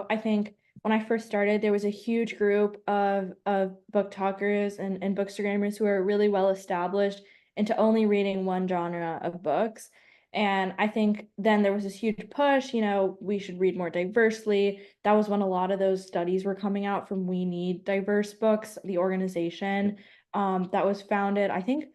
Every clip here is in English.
ago, I think when I first started, there was a huge group of book talkers and bookstagrammers who are really well established into only reading one genre of books. And I think then there was this huge push, we should read more diversely. That was when a lot of those studies were coming out from We Need Diverse Books, the organization that was founded, I think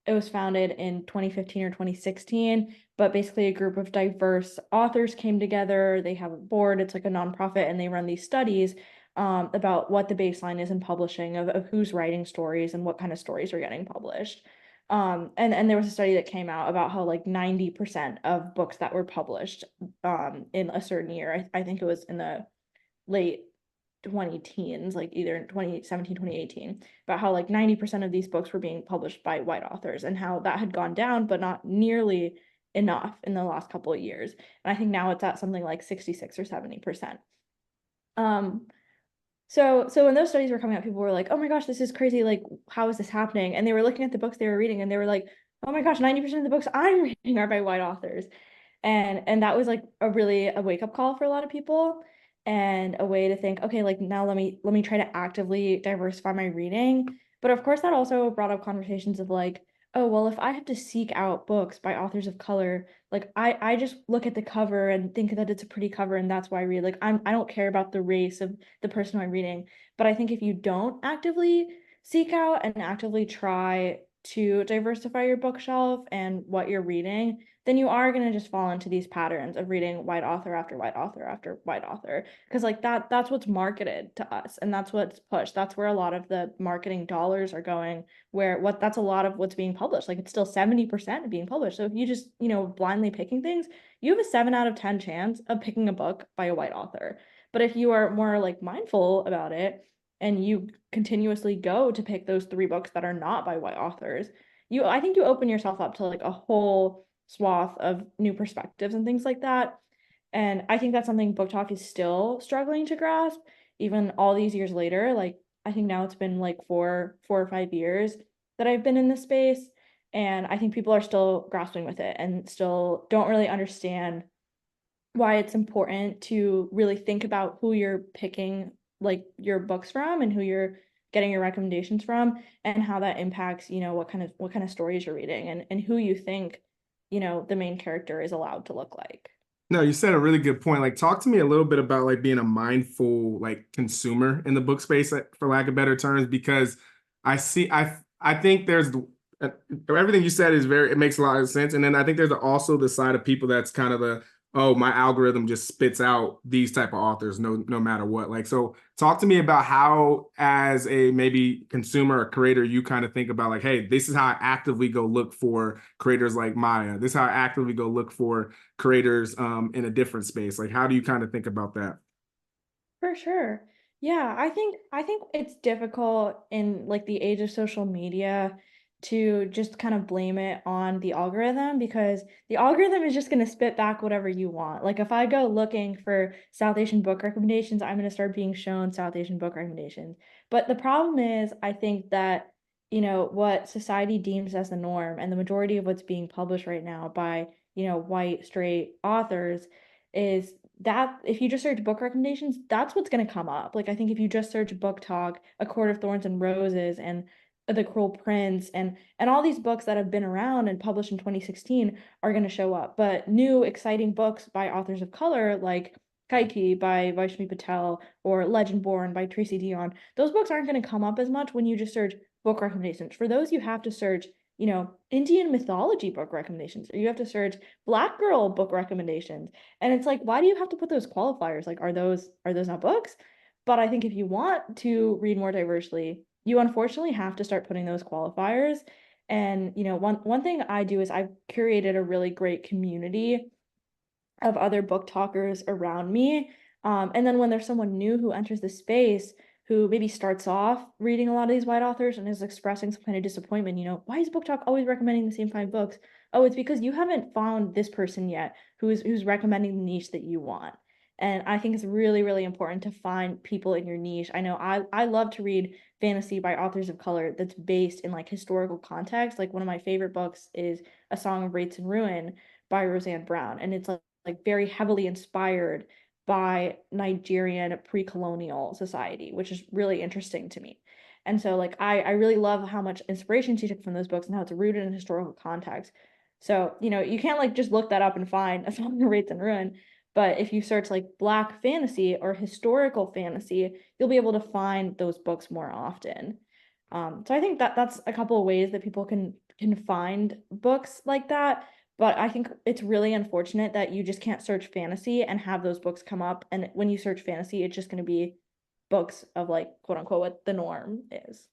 it was founded in 2015 or 2016, but basically a group of diverse authors came together. They have a board, it's like a nonprofit, and they run these studies about what the baseline is in publishing of who's writing stories and what kind of stories are getting published. And there was a study that came out about how like 90% of books that were published in a certain year, I think it was in the late 2010s, like either in 2017, 2018, about how like 90% of these books were being published by white authors and how that had gone down, but not nearly enough in the last couple of years. And I think now it's at something like 66 or 70%. Um, so when those studies were coming out, people were like, oh my gosh, this is crazy. Like, how is this happening? And they were looking at the books they were reading and they were like, oh my gosh, 90% of the books I'm reading are by white authors. And that was like a wake-up call for a lot of people and a way to think, okay, like now let me try to actively diversify my reading. But of course that also brought up conversations of like, oh well, if I have to seek out books by authors of color, like I just look at the cover and think that it's a pretty cover and that's why I read. Like I don't care about the race of the person I'm reading. But I think if you don't actively seek out and actively try to diversify your bookshelf and what you're reading, then you are going to just fall into these patterns of reading white author after white author after white author, because like that's what's marketed to us and that's what's pushed. That's where a lot of the marketing dollars are going, that's a lot of what's being published. Like it's still 70% being published. So if you just, blindly picking things, you have a 7 out of 10 chance of picking a book by a white author. But if you are more like mindful about it and you continuously go to pick those 3 books that are not by white authors, I think you open yourself up to like a whole swath of new perspectives and things like that. And I think that's something Book Talk is still struggling to grasp, even all these years later. Like I think now it's been like 4 or 5 years that I've been in this space. And I think people are still grasping with it and still don't really understand why it's important to really think about who you're picking like your books from and who you're getting your recommendations from and how that impacts, what kind of stories you're reading and who you think, the main character is allowed to look like. No, you said a really good point. Like, talk to me a little bit about like being a mindful like consumer in the book space, like, for lack of better terms, because I think there's everything you said is it makes a lot of sense, and then I think there's also the side of people that's kind of the, oh, my algorithm just spits out these type of authors no matter what. Like, so talk to me about how, as a maybe consumer or creator, you kind of think about like, hey, this is how I actively go look for creators like Maya. This is how I actively go look for creators in a different space. Like, how do you kind of think about that? For sure. Yeah, I think it's difficult in like the age of social media to just kind of blame it on the algorithm because the algorithm is just going to spit back whatever you want. Like if I go looking for South Asian book recommendations, I'm going to start being shown South Asian book recommendations. But the problem is, I think that, what society deems as the norm and the majority of what's being published right now by, white straight authors is that if you just search book recommendations, that's what's going to come up. Like I think if you just search Book Talk, A Court of Thorns and Roses, and The Cruel Prince, and all these books that have been around and published in 2016 are going to show up. But new exciting books by authors of color like Kaiki by Vaishnavi Patel or Legend Born by Tracy Dion, those books aren't going to come up as much when you just search book recommendations. For those, you have to search, Indian mythology book recommendations, or you have to search Black girl book recommendations. And it's like, why do you have to put those qualifiers? Like, are those not books? But I think if you want to read more diversely, you unfortunately have to start putting those qualifiers. And one thing I do is I've curated a really great community of other book talkers around me. And then when there's someone new who enters the space who maybe starts off reading a lot of these white authors and is expressing some kind of disappointment, why is Book Talk always recommending the same 5 books? Oh, it's because you haven't found this person yet who's recommending the niche that you want. And I think it's really, really important to find people in your niche. I know I love to read fantasy by authors of color that's based in like historical context. Like one of my favorite books is A Song of Wraiths and Ruin by Roseanne Brown. And it's like very heavily inspired by Nigerian pre-colonial society, which is really interesting to me. And so like I really love how much inspiration she took from those books and how it's rooted in historical context. So, you can't like just look that up and find A Song of Wraith and Ruin, but if you search like Black fantasy or historical fantasy, you'll be able to find those books more often. So I think that that's a couple of ways that people can find books like that. But I think it's really unfortunate that you just can't search fantasy and have those books come up. And when you search fantasy, it's just going to be books of like quote unquote what the norm is.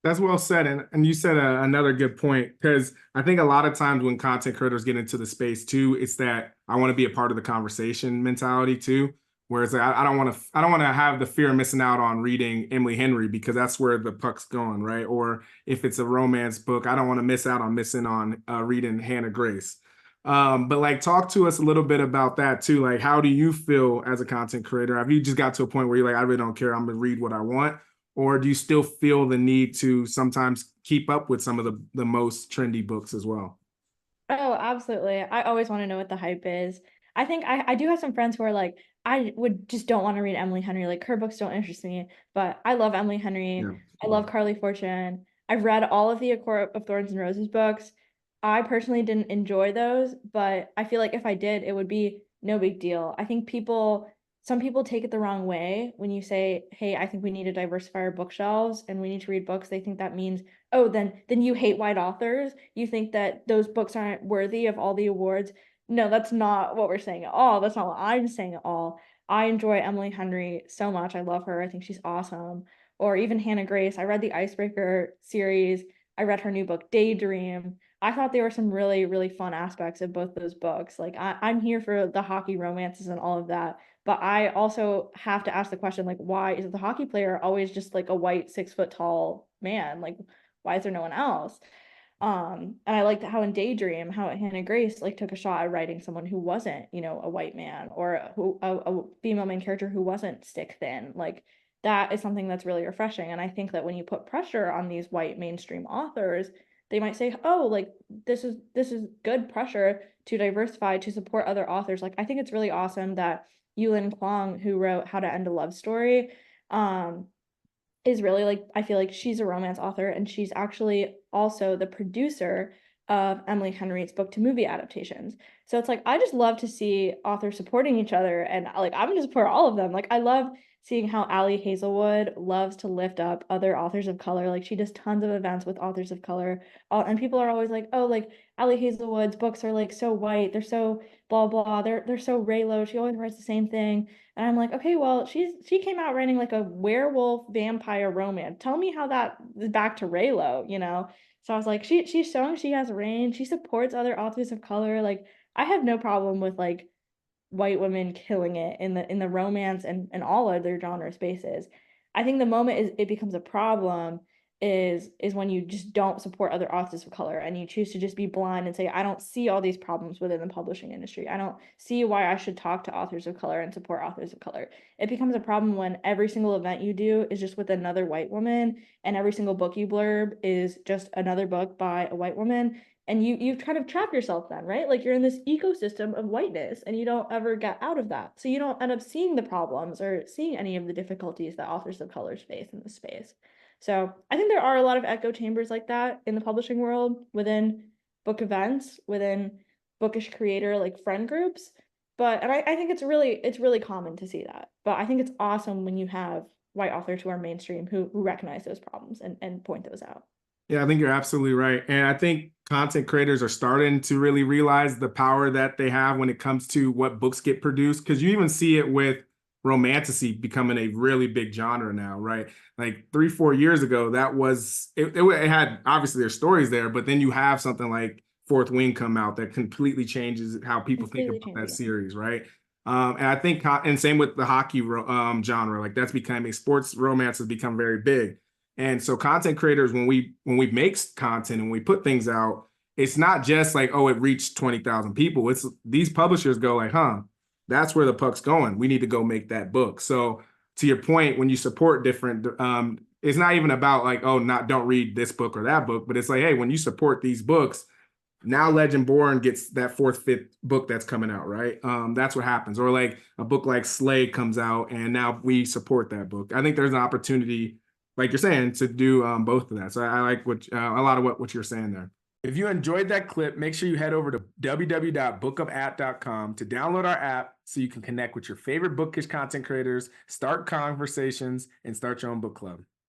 That's well said. And you said another good point, because I think a lot of times when content creators get into the space too, it's that I want to be a part of the conversation mentality too. Whereas I don't want to have the fear of missing out on reading Emily Henry because that's where the puck's going, right? Or if it's a romance book, I don't want to miss out on missing on reading Hannah Grace. But like, talk to us a little bit about that too. Like, how do you feel as a content creator? Have you just got to a point where you're like, I really don't care, I'm gonna read what I want? Or do you still feel the need to sometimes keep up with some of the most trendy books as well? Oh, absolutely. I always want to know what the hype is. I think I do have some friends who are like, I would just don't want to read Emily Henry. Like her books don't interest me, but I love Emily Yeah. Henry. I love Carly Fortune. I've read all of the A Court of Thorns and Roses books. I personally didn't enjoy those, but I feel like if I did, it would be no big deal. I think some people take it the wrong way when you say, "Hey, I think we need to diversify our bookshelves and we need to read books." They think that means, "Oh, then you hate white authors. You think that those books aren't worthy of all the awards." No, that's not what we're saying at all. That's not what I'm saying at all. I enjoy Emily Henry so much. I love her. I think she's awesome. Or even Hannah Grace. I read the Icebreaker series. I read her new book, Daydream. I thought there were some really, really fun aspects of both those books. Like I'm here for the hockey romances and all of that. But I also have to ask the question, like, why is the hockey player always just like a white 6 foot tall man? Like, why is there no one else? And I liked how in Daydream, how Hannah Grace like took a shot at writing someone who wasn't, a white man or a female main character who wasn't stick thin. Like that is something that's really refreshing. And I think that when you put pressure on these white mainstream authors, they might say, "Oh, like this is good pressure to diversify to support other authors." Like I think it's really awesome that Yulin Kwong, who wrote How to End a Love Story, um, is really like I feel like she's a romance author and she's actually also the producer of Emily Henry's book to movie adaptations. So it's like I just love to see authors supporting each other and like I'm gonna support all of them. Like I love seeing how Ali Hazelwood loves to lift up other authors of color. Like she does tons of events with authors of color. And people are always like, "Oh, like Ali Hazelwood's books are like so white. They're so blah blah. They're so Raylo. She always writes the same thing." And I'm like, okay, well, she came out writing like a werewolf vampire romance. Tell me how that is back to Raylo? So I was like, she's showing she has range. She supports other authors of color. Like, I have no problem with like white women killing it in the romance and all other genre spaces. I think the moment it becomes a problem is when you just don't support other authors of color and you choose to just be blind and say, I don't see all these problems within the publishing industry. I don't see why I should talk to authors of color and support authors of color. It becomes a problem when every single event you do is just with another white woman and every single book you blurb is just another book by a white woman and you kind of trap yourself then, right? Like you're in this ecosystem of whiteness and you don't ever get out of that. So you don't end up seeing the problems or seeing any of the difficulties that authors of color face in this space. So I think there are a lot of echo chambers like that in the publishing world within book events, within bookish creator like friend groups. And I think it's really common to see that. But I think it's awesome when you have white authors who are mainstream who recognize those problems and point those out. Yeah, I think you're absolutely right. And I think content creators are starting to really realize the power that they have when it comes to what books get produced. Because you even see it with romantasy becoming a really big genre now, right? Like 3, 4 years ago, that was it had obviously there's stories there, but then you have something like Fourth Wing come out that completely changes how people think Completely about change the that game. series, right? And I think, and same with the hockey genre, like that's becoming sports romance has become very big. And so content creators, when we make content and we put things out, it's not just like, oh, it reached 20,000 people. It's these publishers go like, huh, that's where the puck's going. We need to go make that book. So to your point, when you support different, it's not even about like, oh, not don't read this book or that book, but it's like, hey, when you support these books, now Legend Born gets that fourth, fifth book that's coming out, right? That's what happens. Or like a book like Slay comes out, and now we support that book. I think there's an opportunity, like you're saying, to do both of that. So I like what a lot of what you're saying there. If you enjoyed that clip, make sure you head over to www.bookofapp.com to download our app so you can connect with your favorite bookish content creators, start conversations, and start your own book club.